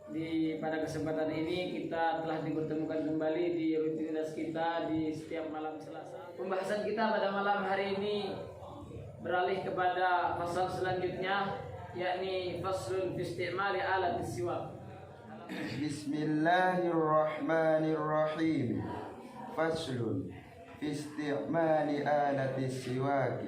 pada kesempatan ini kita telah dipertemukan kembali di rutinitas kita di setiap malam Selasa. Pembahasan kita pada malam hari ini beralih kepada pasal selanjutnya, yakni faslun fi istimali alat siwak. Bismillahirrahmanirrahim. Faslun fi istimali alat siwak.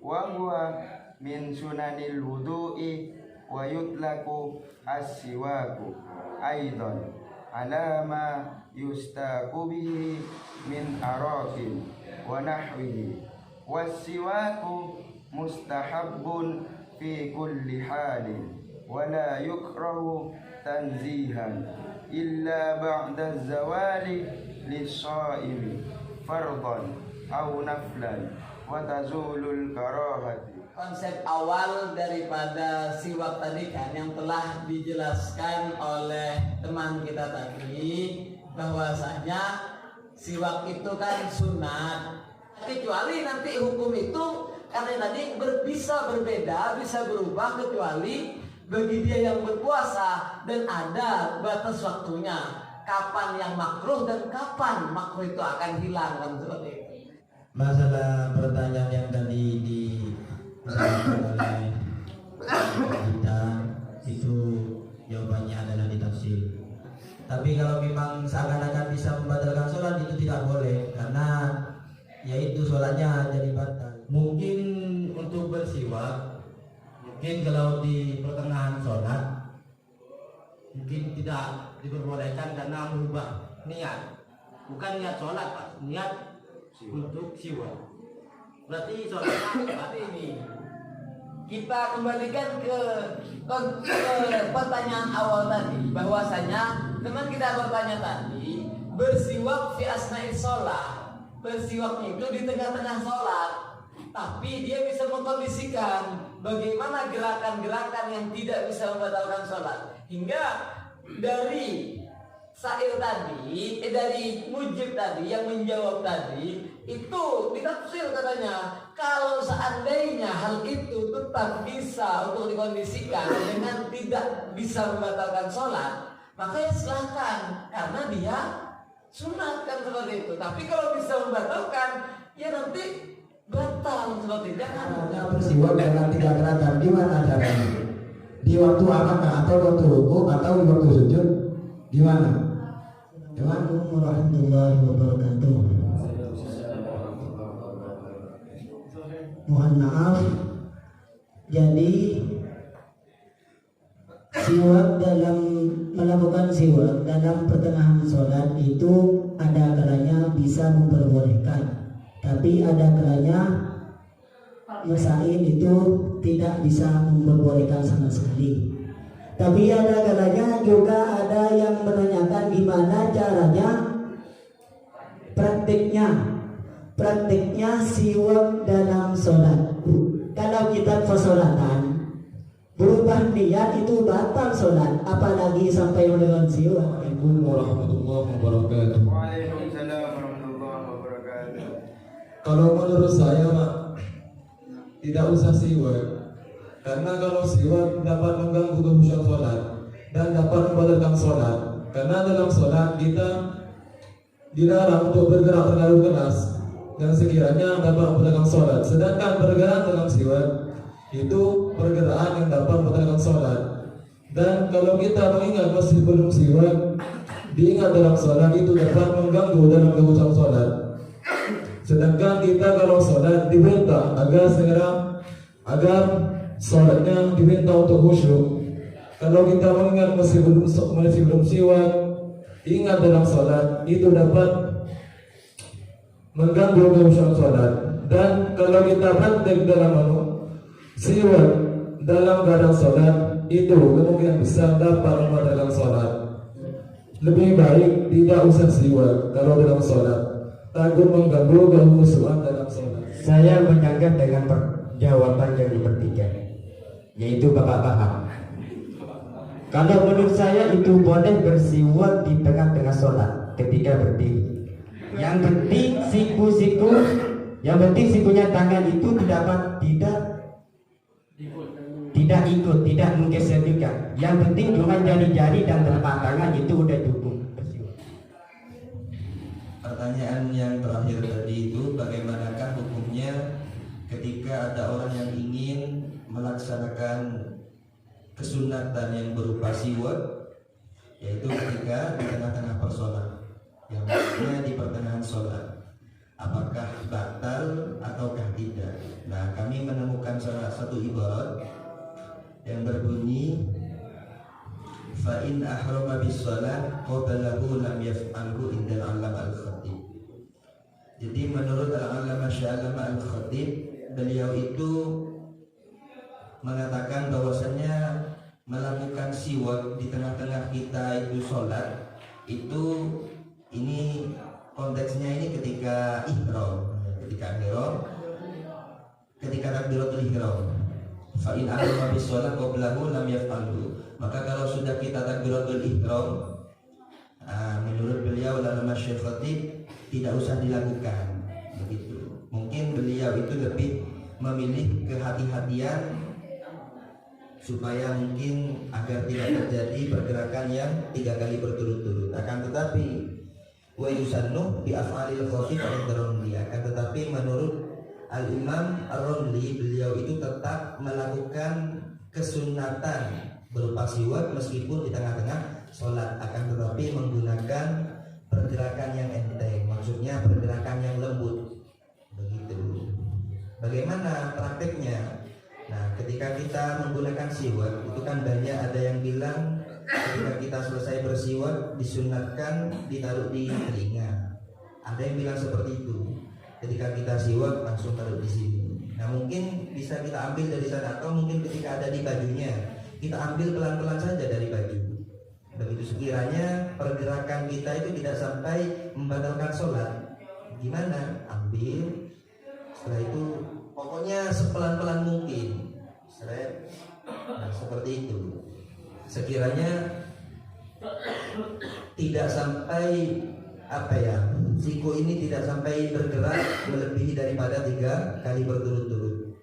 Wa huwa min sunanil wudu'i wa yutlaku as-siwaku aidan ala ma yustaku bihi min araqin wa nahwihi was-siwaku mustahabbun fi kulli halin wa la yukrahu tanzihan illa ba'da az-zawali lis-sha'imi fardan aw naflan wa tazulul karahati. Konsep awal daripada siwak tadi kan yang telah dijelaskan oleh teman kita tadi, bahwasanya siwak itu kan sunat, kecuali nanti hukum itu karena tadi bisa berbeda, bisa berubah, kecuali bagi dia yang berpuasa dan ada batas waktunya, kapan yang makruh dan kapan makruh itu akan hilang, kan seperti itu. Masalah pertanyaan yang tadi oleh kita itu jawabannya adalah ditafsir. Tapi kalau memang seakan-akan bisa membatalkan sholat itu tidak boleh, karena yaitu sholatnya jadi batal. Mungkin untuk bersiwak, mungkin kalau di pertengahan sholat mungkin tidak diperbolehkan karena merubah niat, bukan niat sholat Pak, niat untuk siwak. Berarti sholatnya seperti ini. Kita kembalikan ke pertanyaan awal tadi, bahwasanya teman kita bertanya tadi, bersiwak fi asna'i sholat, bersiwaknya itu di tengah-tengah sholat, tapi dia bisa mengkondisikan bagaimana gerakan-gerakan yang tidak bisa membatalkan sholat. Hingga dari syair tadi, dari mujib tadi yang menjawab tadi, itu ditafsir katanya, kalau seandainya hal itu tetap bisa untuk dikondisikan dengan tidak bisa membatalkan sholat, maka ya silahkan, karena dia sunat kan seperti itu. Tapi kalau bisa membatalkan, ya nanti batal seperti itu. Jangan bersiwak dengan tidak gerakan, gimana caranya? Di waktu apakah, atau waktu rukuk, atau di waktu sujud, gimana? Assalamualaikum warahmatullahi wabarakatuh. Mohon maaf. Jadi melakukan siwak dalam pertengahan sholat itu ada kalanya bisa memperbolehkan, tapi ada kalanya masail itu tidak bisa memperbolehkan sama sekali. Tapi ada kalanya juga ada yang menanyakan gimana caranya praktiknya siwak dalam sholat. Kalau kita persolatan berubah niat itu batal sholat, apalagi sampai melakukan siwak. Assalamualaikum warahmatullahi wabarakatuh. Waalaikumsalam warahmatullahi wabarakatuh. Kalau menurut saya Pak, tidak usah siwak, karena kalau siwak dapat mengganggu kehusuan sholat dan dapat membatalkan sholat. Karena dalam sholat kita dilarang untuk bergerak terlalu keras dan sekiranya dapat membatalkan sholat. Sedangkan bergerak dalam siwak itu pergerakan yang dapat membatalkan sholat. Dan kalau kita mengingat masih belum siwak, diingat dalam sholat itu dapat mengganggu dalam kehusuan sholat. Sedangkan kita kalau sholat diminta agar sholatnya diminta untuk khusyuk. Kalau kita mengingat masih belum siwak, ingat dalam sholat itu dapat mengganggu kehusuan sholat. Dan kalau kita praktek dalam siwak dalam keadaan sholat, itu kemungkinan besar dapat membatalkan sholat. Lebih baik tidak usah siwak kalau dalam sholat, takut mengganggu kehusuan dalam sholat. Saya menyanggah dengan jawaban yang bertiga, yaitu Bapak paham. Kalau menurut saya itu boleh bersiwak di tengah-tengah sholat ketika berdiri. Yang penting sikunya tangan itu tidak tidak ikut, tidak menggeser juga. Yang penting cuma jari-jari dan telapak tangan itu udah cukup. Pertanyaan yang terakhir tadi itu, bagaimanakah hukumnya ketika ada orang yang ingin melaksanakan kesunatan yang berupa siwak, yaitu ketika di tengah-tengah persoalan, yang maksudnya di pertengahan sholat, apakah batal ataukah tidak? Nah, kami menemukan salah satu ibarat yang berbunyi fa in ahrama bis shalah qablahu lam yaf'alhu indal allama al-khatib. Jadi menurut al-allama Sya'allama al-Khatib, beliau itu mengatakan bahwasanya melakukan siwak di tengah-tengah kita itu sholat itu, ini konteksnya ini ketika ihram, ketika takbiratul ihram. Fa in ahrama bis shalah qablahu lam yaf'alhu. Maka kalau sudah kita takbiratul ihram, menurut beliau ulama Syekh Khatib tidak usah dilakukan begitu. Mungkin beliau itu lebih memilih kehati-hatian supaya mungkin agar tidak terjadi pergerakan yang 3 kali berturut-turut. Akan tetapi wa yusannu bi af'alil khafif al-Ramli. Akan tetapi menurut Al-Imam Ar-Ramli, beliau itu tetap melakukan kesunatan berupa siwak meskipun di tengah-tengah sholat, akan tetapi menggunakan pergerakan yang enteng, maksudnya pergerakan yang lembut begitu. Bagaimana prakteknya? Nah, ketika kita menggunakan siwak itu kan banyak ada yang bilang ketika kita selesai bersiwak disunatkan ditaruh di telinga. Ada yang bilang seperti itu. Ketika kita siwak langsung taruh di sini. Nah, mungkin bisa kita ambil dari sana, atau mungkin ketika ada di bajunya kita ambil pelan-pelan saja dari baju. Begitu sekiranya pergerakan kita itu tidak sampai membatalkan sholat. Gimana? Ambil, setelah itu pokoknya sepelan-pelan mungkin. Nah, seperti itu. Sekiranya tidak sampai siku ini tidak sampai bergerak melebihi daripada 3 kali berturut-turut.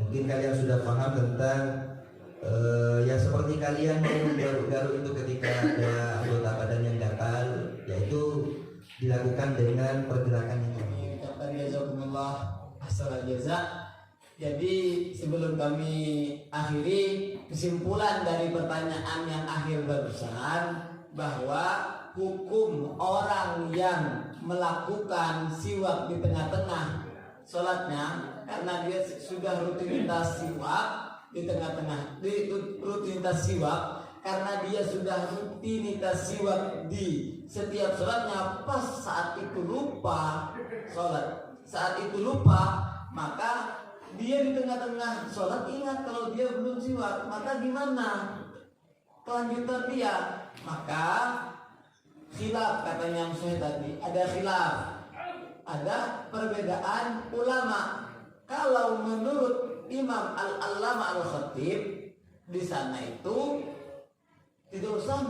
Mungkin kalian sudah paham tentang ya seperti kalian garuk-garuk itu ketika ada anggota badan yang gatal, yaitu dilakukan dengan pergerakan ini. Jazakumullah ahsanal jaza. Jadi sebelum kami akhiri, kesimpulan dari pertanyaan yang akhir barusan, bahwa hukum orang yang melakukan siwak di tengah-tengah sholatnya karena dia sudah rutinitas siwak di tengah-tengah rutinitas siwak, karena dia sudah rutinitas siwak di setiap sholatnya, pas saat itu lupa sholat, maka dia di tengah-tengah sholat ingat kalau dia belum siwak, maka gimana kelanjutan dia? Maka khilaf, katanya saya tadi, ada khilaf, ada perbedaan ulama. Kalau menurut Imam Al-Allama Al-Khatib, di sana itu tidak usah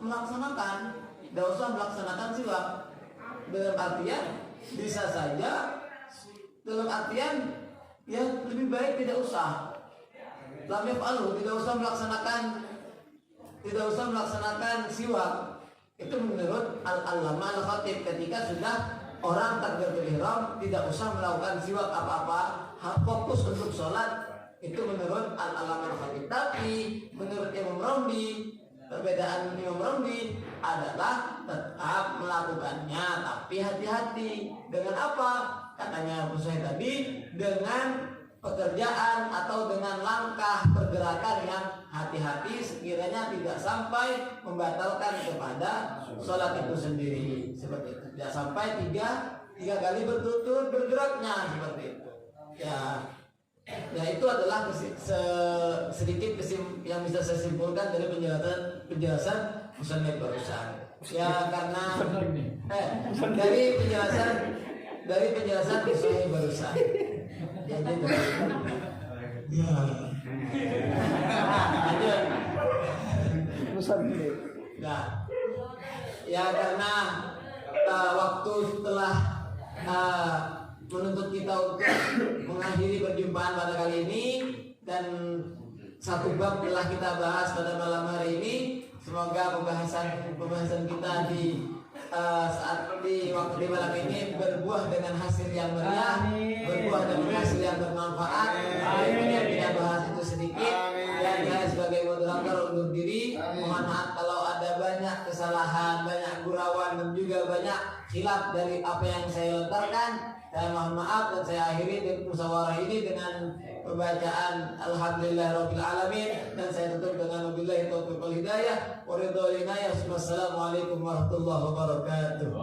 melaksanakan siwak. Dalam artian bisa saja, dalam artian ya lebih baik tidak usah. Lam yaf'alhu, tidak usah melaksanakan siwak. Itu menurut Al-Allama Al-Khatib, ketika sudah orang takbiratul ihram tidak usah melakukan siwak apa-apa, fokus untuk sholat. Itu menurut Al-Allama Al-Khatib. Tapi menurut Imam Romli, perbedaan Imam Romli adalah tetap melakukannya, tapi hati-hati. Dengan apa? Katanya Abu Sa'id tadi, dengan pekerjaan atau dengan langkah pergerakan yang hati-hati, sekiranya tidak sampai membatalkan kepada sholat itu sendiri. Seperti itu, tidak sampai tiga kali berturut-turut bergeraknya, seperti itu. Ya itu adalah sedikit yang bisa saya simpulkan dari penjelasan musannif barusan. Ya karena dari penjelasan musannif barusan. Jadi ya karena waktu telah menuntut kita untuk mengakhiri perjumpaan pada kali ini, dan satu bab telah kita bahas pada malam hari ini. Semoga pembahasan kita di saat di waktu di malam ini berbuah dengan hasil yang meriah, berbuah dengan hasil yang bermanfaat. Yang kita bahas itu sedikit, dan saya sebagai moderator undur diri. Mohon maaf kalau ada banyak kesalahan, banyak gurauan, dan juga banyak khilaf dari apa yang saya lontarkan. Saya mohon maaf, dan saya akhiri musyawarah ini dengan pembacaan Alhamdulillahirabbil alamin, dan saya tutup dengan wabillahi taufiq wal hidayah wa ridha. Wassalamualaikum warahmatullahi wabarakatuh.